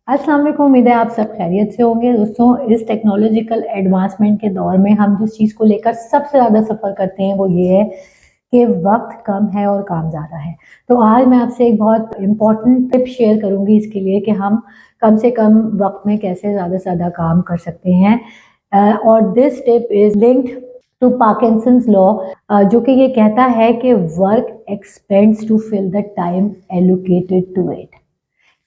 अस्सलाम वालेकुम, उम्मीद है आप सब खैरियत से होंगे। दोस्तों, इस टेक्नोलॉजिकल एडवांसमेंट के दौर में हम जिस चीज़ को लेकर सबसे ज़्यादा सफ़र करते हैं वो ये है कि वक्त कम है और काम ज़्यादा है। तो आज मैं आपसे एक बहुत इम्पॉर्टेंट टिप शेयर करूंगी इसके लिए कि हम कम से कम वक्त में कैसे ज़्यादा से ज़्यादा काम कर सकते हैं। और this tip is linked to Parkinson's law, जो कि ये कहता है कि work expands to fill the time allocated to it.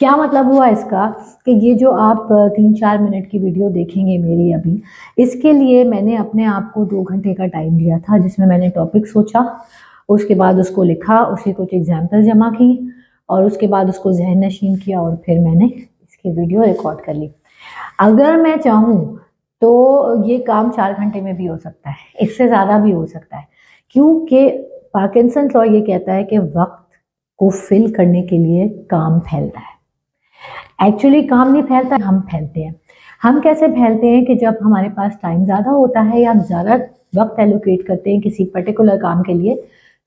क्या मतलब हुआ इसका कि ये जो आप 3-4 मिनट की वीडियो देखेंगे मेरी अभी, इसके लिए मैंने अपने आप को 2 घंटे का टाइम दिया था, जिसमें मैंने टॉपिक सोचा, उसके बाद उसको लिखा, उसकी कुछ एग्जाम्पल जमा की और उसके बाद उसको ज़हन नशीन किया और फिर मैंने इसकी वीडियो रिकॉर्ड कर ली। अगर मैं चाहूँ तो ये काम 4 घंटे में भी हो सकता है, इससे ज़्यादा भी हो सकता है, क्योंकि पार्किंसन लॉ ये कहता है कि वक्त को फिल करने के लिए काम फैलता है। एक्चुअली काम नहीं फैलता, हम फैलते हैं। हम कैसे फैलते हैं कि जब हमारे पास टाइम ज़्यादा होता है या हम ज़्यादा वक्त एलोकेट करते हैं किसी पर्टिकुलर काम के लिए,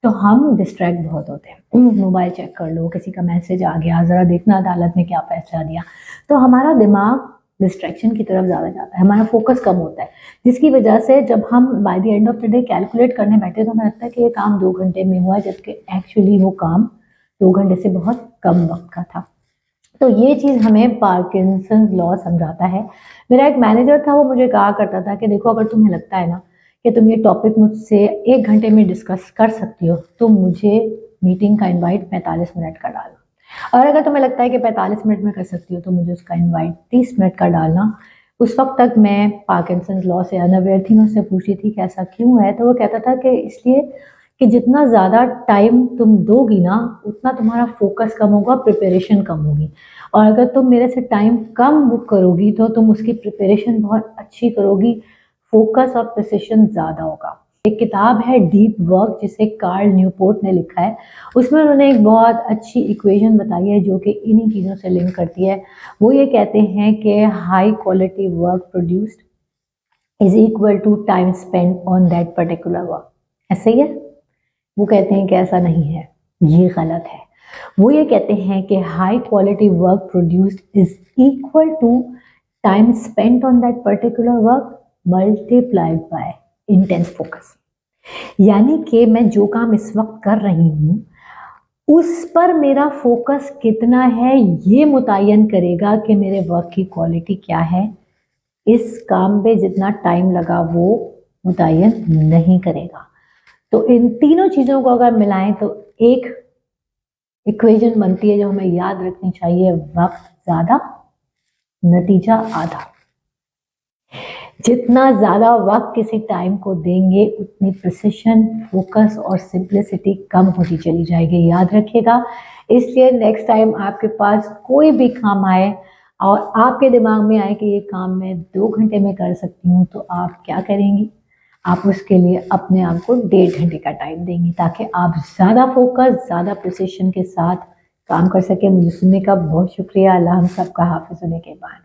तो हम डिस्ट्रैक्ट बहुत होते हैं। मोबाइल चेक कर लो, किसी का मैसेज आ गया, ज़रा देखना अदालत ने क्या फैसला दिया, तो हमारा दिमाग डिस्ट्रैक्शन की तरफ ज़्यादा जाता है, हमारा फोकस कम होता है, जिसकी वजह से जब हम by the end of the day calculate करने बैठे तो हमें लगता है कि ये काम 2 घंटे में हुआ, जबकि एक्चुअली वो काम 2 घंटे से बहुत कम वक्त का था। तो ये चीज़ हमें पार्किंसंस लॉ समझाता है। मेरा एक मैनेजर था, वो मुझे कहा करता था कि देखो, अगर तुम्हें लगता है ना कि तुम ये टॉपिक मुझसे 1 घंटे में डिस्कस कर सकती हो, तो मुझे मीटिंग का इनवाइट 45 मिनट का डालना, और अगर तुम्हें लगता है कि 45 मिनट में कर सकती हो तो मुझे उसका इनवाइट 30 मिनट का डालना। उस वक्त तक मैं पार्किंसंस लॉ से अनअवेयर थी। मैं उससे पूछी थी कि ऐसा क्यों है, तो वो कहता था कि इसलिए कि जितना ज़्यादा टाइम तुम दोगी ना, उतना तुम्हारा फोकस कम होगा, प्रिपरेशन कम होगी, और अगर तुम मेरे से टाइम कम बुक करोगी तो तुम उसकी प्रिपरेशन बहुत अच्छी करोगी, फोकस और प्रिसिशन ज़्यादा होगा। एक किताब है डीप वर्क, जिसे कार्ल न्यूपोर्ट ने लिखा है। उसमें उन्होंने एक बहुत अच्छी इक्वेशन बताई है जो कि इन्हीं चीज़ों से लिंक करती है। वो ये कहते हैं कि high quality work produced is equal to time spend on that particular work. ऐसे ही है। वो कहते हैं कि ऐसा नहीं है, ये गलत है। वो ये कहते हैं कि high quality work produced is equal to time spent on that particular work multiplied by intense focus. यानी कि मैं जो काम इस वक्त कर रही हूँ उस पर मेरा फोकस कितना है, ये मुतय्यन करेगा कि मेरे वर्क की क्वालिटी क्या है। इस काम पे जितना टाइम लगा वो मुतय्यन नहीं करेगा। तो इन तीनों चीज़ों को अगर मिलाएं तो एक इक्वेशन बनती है जो हमें याद रखनी चाहिए: वक्त ज़्यादा, नतीजा आधा। जितना ज़्यादा वक्त किसी टाइम को देंगे, उतनी प्रिसिशन, फोकस और सिंप्लिसिटी कम होती चली जाएगी, याद रखिएगा। इसलिए नेक्स्ट टाइम आपके पास कोई भी काम आए और आपके दिमाग में आए कि ये काम मैं 2 घंटे में कर सकती हूँ, तो आप क्या करेंगी? आप उसके लिए अपने आप को 1.5 घंटे का टाइम देंगी, ताकि आप ज़्यादा फोकस, ज़्यादा प्रिसिशन के साथ काम कर सकें। मुझे सुनने का बहुत शुक्रिया। अल्लाह हम सबका हाफिज़ होने के बाद।